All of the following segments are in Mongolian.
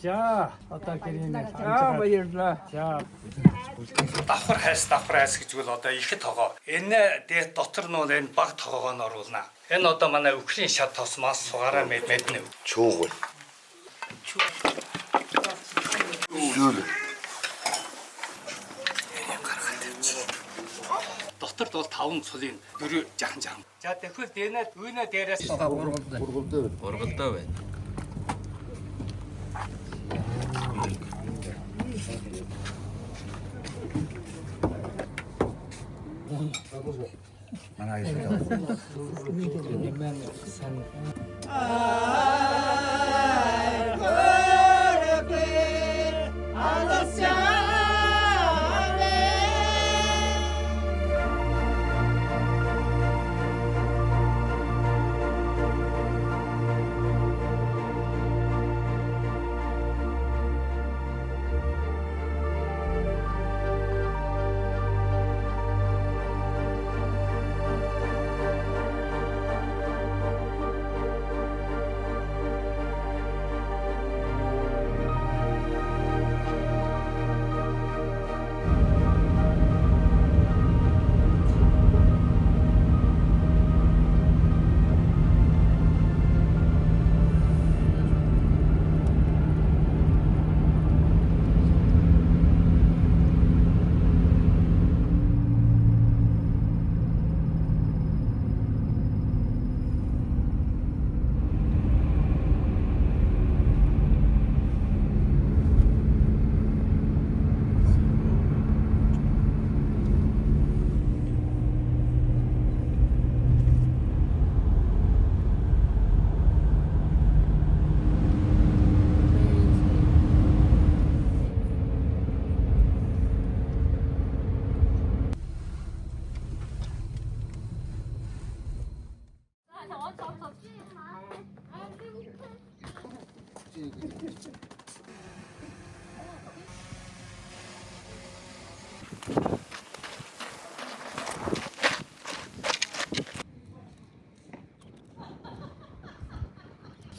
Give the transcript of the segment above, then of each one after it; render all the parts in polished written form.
За одоо гэрийн баярлалаа. за Давхар хайс гэж бол одоо ихэд тогоо. Энэ дээд дотор нь бол энэ баг тогоогоо нь оруулна. Энэ одоо манай өхрийн шат тосмоос сугаараа мэднэ. Чуугай. Зүйл. Доторд бол 5 цулын 4 жахан. За тэгэхээр дэнэ үйнэ дээрээс Ургалдаа байна.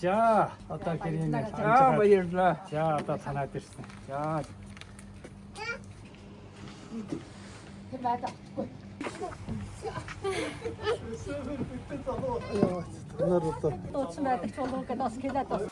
за одоо гэрийн Баярлалаа. за одоо танаад ирсэн. За Дуудсан байдаг чулууг бас хэлээд бас.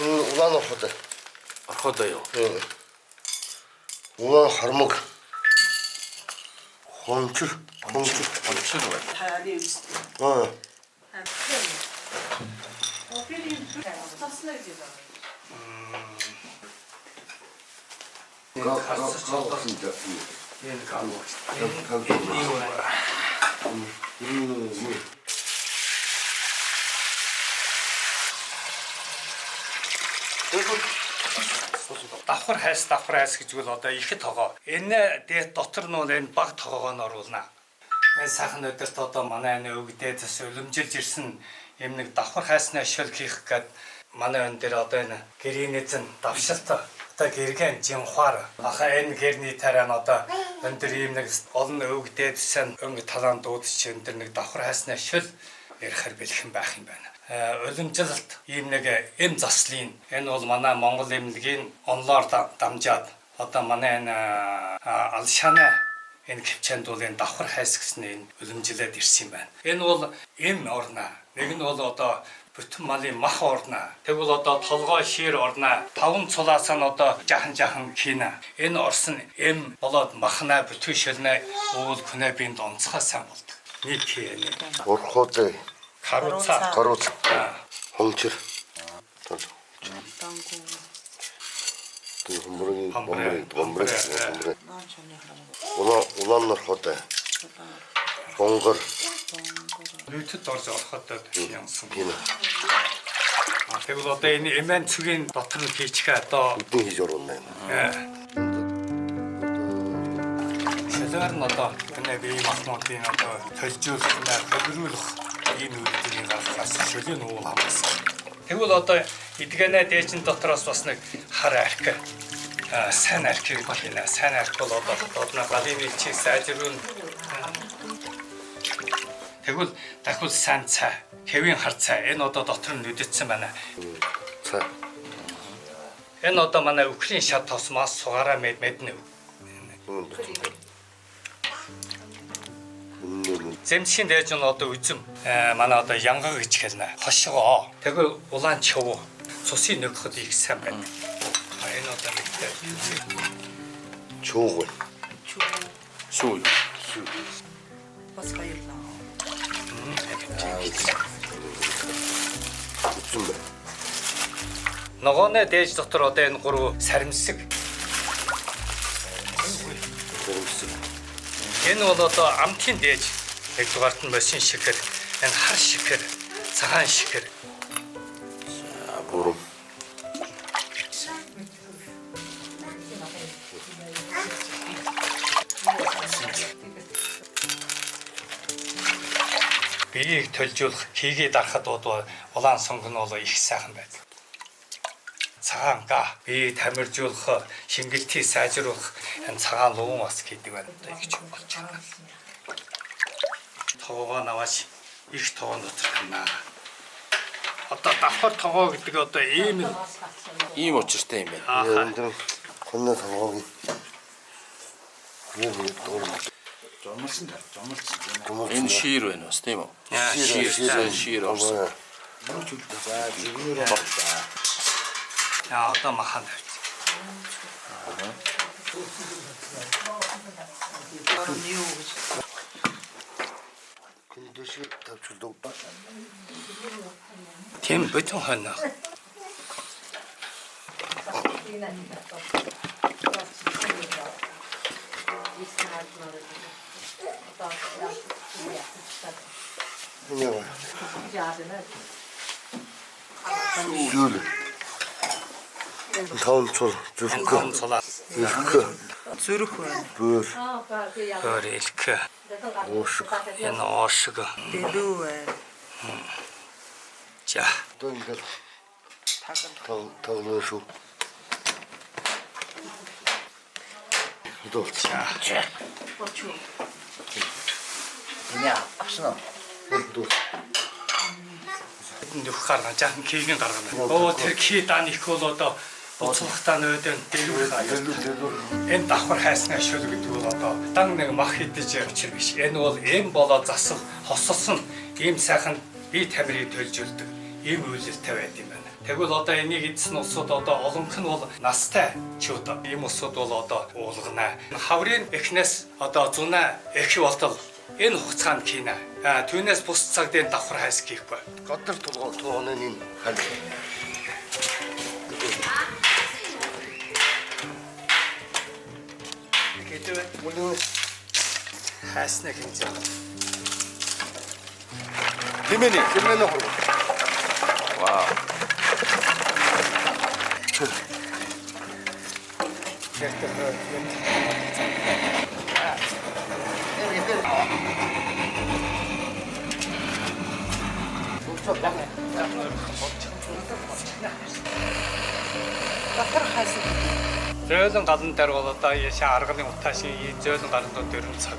Улаан орхот. Орхоо юу? Улаан хармаг. Хончир байна. Аа. энэ гал. Давхар хайс гэж бол одоо ихэд тогоо. Энэ дээд дотор нь бол энэ баг тогоогоо нь оруулна. Энэ сайхан өдөрт одоо манай энэ өвгдээ зас өлөмжилж ирсэн юм нэг давхар хайсны шөл хийх гээд манай өн дээр одоо энэ гэрийн эзэн давшилт одоо гэргэн жимхаар аха энэ гэрний тараа нь одоо өн дээр юм нэг олон өвгдээ зас өнгө талаан дуудчих өн дээр нэг давхар хайсны шөл ярихаар бэлхэн байх юм байна. Улимжилалт ийм нэг эм заслын энэ бол манай Монгол эмнэлгийн онлоор дамжаад одоо манай энэ алшаана энэ кипчэнд бол энэ давхар хайс гэсэн энэ улимжилээд ирсэн юм байна. Энэ бол эм орно. Нэг нь бол одоо бүтэн малын мах орно. Тэгвэл одоо толгой шир орно. 5 цулаас нь одоо жахан хийнэ. Энэ орсон эм болоод махна бүтэн шилнэ уул күнэ бинд онцгой сайн болдог. Нэг хийнэ. Орхот. Каруца. Хончир. Гомбрэг. Улаан орхот. Бонгор. Лүйтэд орж ороход ямсан. Тэгвэл одоо энэ эмэн цэгийн дотор нь хийчихээ одоо үдэн хийж оруулна. шалаа Цаагаар нь одоо энэ бие махбодын одоо төлжүүлэх, хөврүүлэх ийм үйлдэлийг гаргахаас шөлийн уул хамгаалсан. Тэгвэл одоо эдгэнэ дээжин дотроос бас нэг хар арх сайн архийг байна. Сайн арх бол одоо дотны галын чиг сайжруулна. Тэгвэл дахиад сайн цай, хэвийн хар цай энэ одоо дотор нь нүдэтсэн байна. Цай. Энэ одоо манай өхрийн шат тосмоос сугаараа мэднэ. Зэмшин дээж нь одоо үзэм манай одоо янга гэж хэлнэ. Хошгоо. Тэгвэл улаан чов цусын нөгөхөд их сайн байна. Энэ одоо нэг Чууг. Сүү. Бас баярлалаа. Үсэн бэ. ногооны дээж дотор одоо энэ гурав саримсэг. Энэ бол одоо амтын дээж. Нэгдүгээрт нь мосын шикэр, энэ хар шикэр, цагаан шикэр. Буруу. Биеийг төлжүүлэх, хийгээ дарахад улаан сонгон бол их сайхан байдаг. Цагаан га, биеийг тамиржуулах, шингэлтийг сайжруулах энэ цагаан луун бас гэдэг байна. Одоо их ч болж байна. Тоогоо наваш их тоогоо дотор байна. Одоо давхар тоогоо гэдэг одоо Ийм учиртай юм байна. Ааха. Энд хонно тоогоо. Энэ шир байна бас тийм үү? Шир орсон. Яа одоо махан тавьчих. Күндэшиг тавьчихлаа. Тийм бүтэн хонно. Шүүл. Таун цул зүрх. Консола. Зүрх байна. Бүр. Хөрэлк. Энэ оошиг. Дэлүү байна. За. Одоо ингээд таглаа шүү. Идол. Очуу. Нөх гаргаж жаахан кигийн гаргана. Оо тэр ки дан их бол одоо буцлагтаа нөөдөн дэлгүүр хаяа. Энэ давхар хайснаа шөл гэдэг бол одоо дан нэг мах идэж учир биш. Энэ бол эм болоод засах хосолсон ийм сайхан бие тамирыг төлжүүлдэг ийм үйлдэлтэй байд юм байна. Тэгвэл одоо энийг эдсэн улсууд одоо олонх нь бол настай чууд ийм улсууд бол одоо уулгана. Хаврын эхнээс одоо зунаа эхи болтол энэ хугацаанд кина. Түүнээс бус цагт энэ давхар хайс хийхгүй. Гадар тууны энэ хань. Гэдэг нь хайснаа хинж байгаа. Хэмээнэ хуруу. Вау. Давхар хайсан. Зөөлөн галан дээр бол одоо яшаа арганы утаашийн зөөлөн галантууд дөрөв цаг.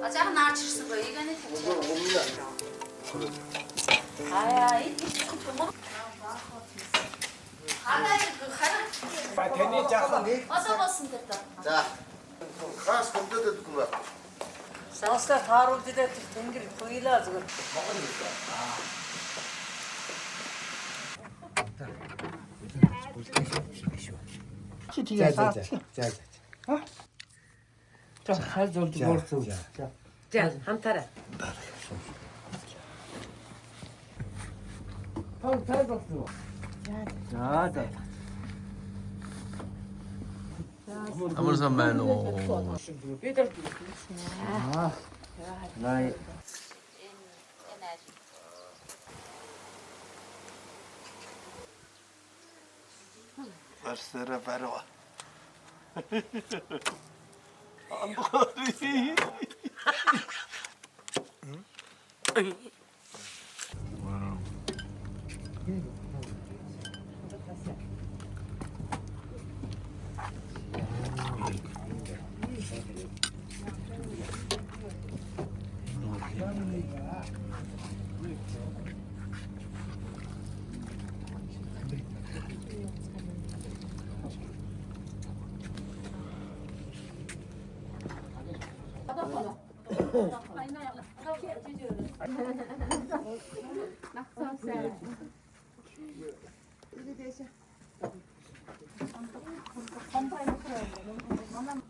Ажаа наач ирсэн бай. Иганы тавьчих. Аа, ийм юм. Ба тэний жаахан Одоо болсон дээр та. За. Хаас комплект өгөх юм. Саастаа тааруулж идэх тэнгэр хуйлаа зүгээр. Чи тэгээ саа. За хайр золд борцоо. За хамтараа. Хайр борцоо. За. Амарсан байна уу? Бид нар Най. Барсера барва.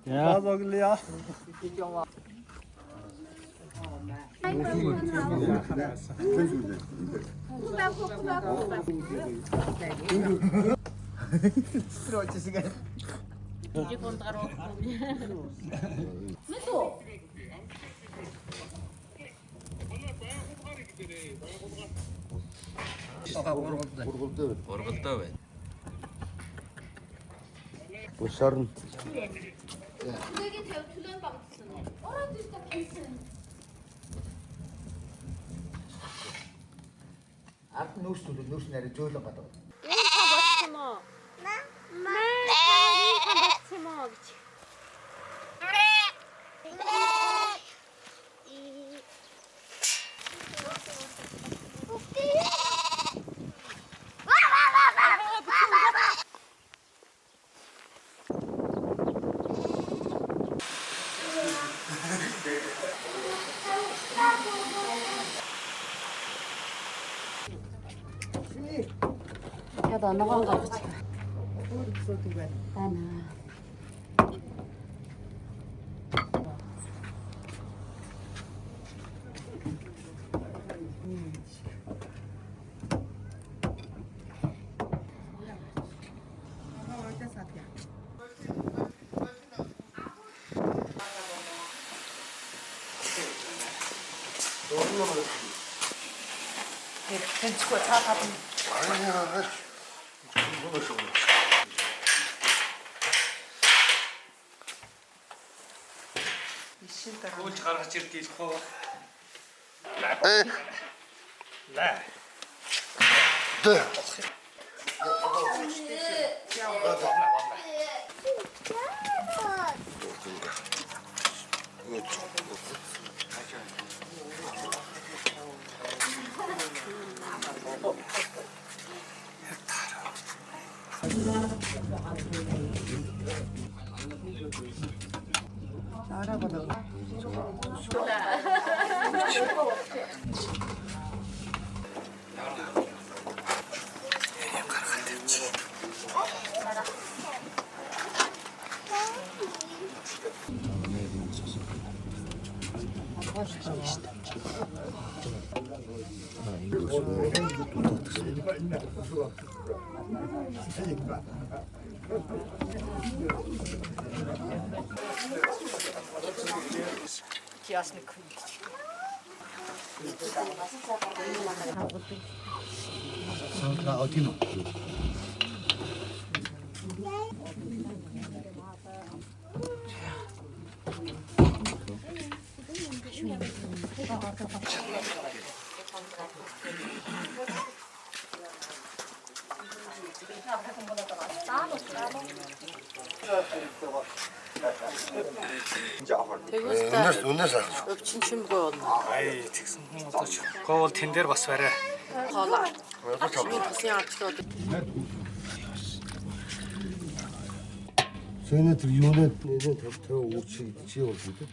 Ya baglı ya. Ургалдаа байна. Усарн. Түлээгийн тавь түлэн багтсан. Ороод ирдэг гэсэн. Ард нүүс түлээ нүүс нэрэ зөөлөн гадаг. 야다 나간 거 같아. 나는 괜찮고 차 가면 아니야. Гүйлж гаргаж ирдээ л хоо. 에. Лаа. 네. ясны күн. Үнээс аа. Өвчин чимгүй болно. Ай тэгсэн хүн одоо ч гоол тэн дээр бас барай. Хоолоо. Ачмын тусын арчлууд. Сэний тэр юунад нэлээд тавтай үүчиг чи бол үү?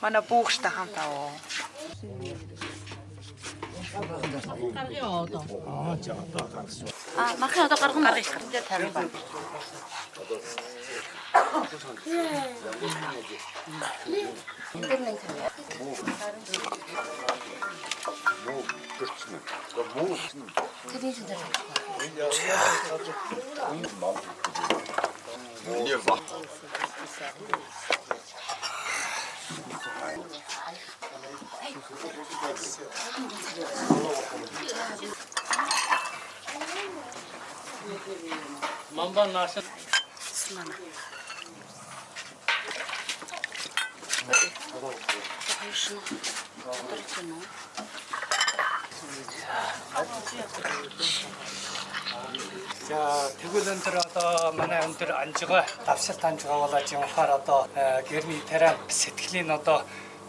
Манай буухштай хамтаа оо. Махын одоо гарган гаргах Ингээд тарих байна. тэрийн шинээр. Мамбан наша. За тэгвэл өндөр одоо манай өндөр анжгаа давшилт анжгаа болоо жимхаар одоо гэрний тарай сэтгэлийн одоо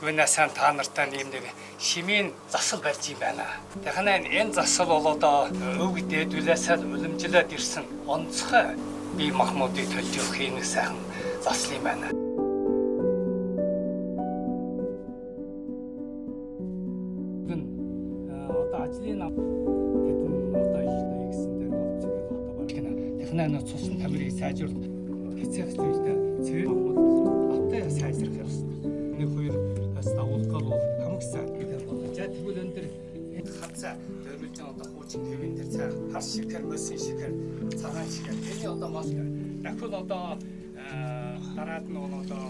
гүнэ сан та нартай ийм нэг шимийн засал барьж юм байна. Дахин энэ засал бол одоо өв дээдүүлээсээ уламжлаад ирсэн онцгой бие махбодыг төлж өгөх нэг сайхан засал юм байна. Одоо ажлын тэдэн одоо их гэсэн дээр болж байгаа одоо баг гэнэ. Технологи цусан тамирыг сайжруулах хэцэх зүйлтэй цэвэр автай сайжрах ёстой. Нэг хоёр дагуулгал бол хамаг сайн гэдэг болно. За тэгвэл өндөр хацаа дөрвөлж одоо хуучин хэвэн дээр цаа хар шикэр мөсөн шикэр цагаан шикэр энэ одоо маска. Дахиад одоо дараад нь одоо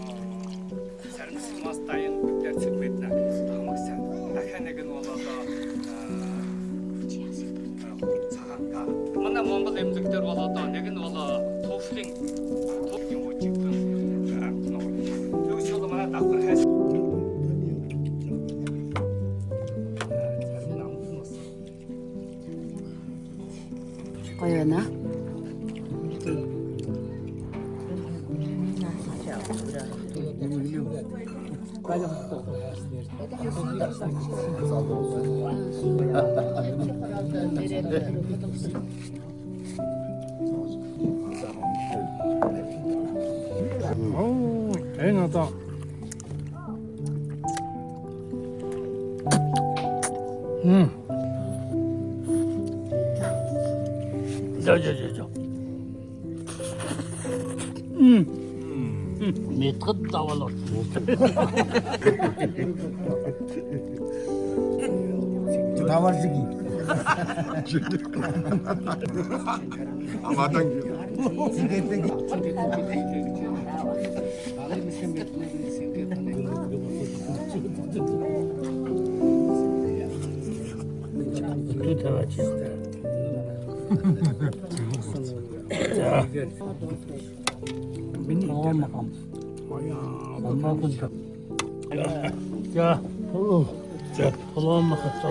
сармсан маста энэ дээр цэг мэднэ хамаг сайн. Дахиад нэг нь бол одоо цагаан. Манай Монгол эмнэлэг дээр бол одоо нэг нь бол туфлын үүжиг гэн. Тэгвэл бол манай давхар хайс гоё байна. Энэ одоо 저. Метод давало. 다말지기. 아마당. 자, 콜롬마 갔다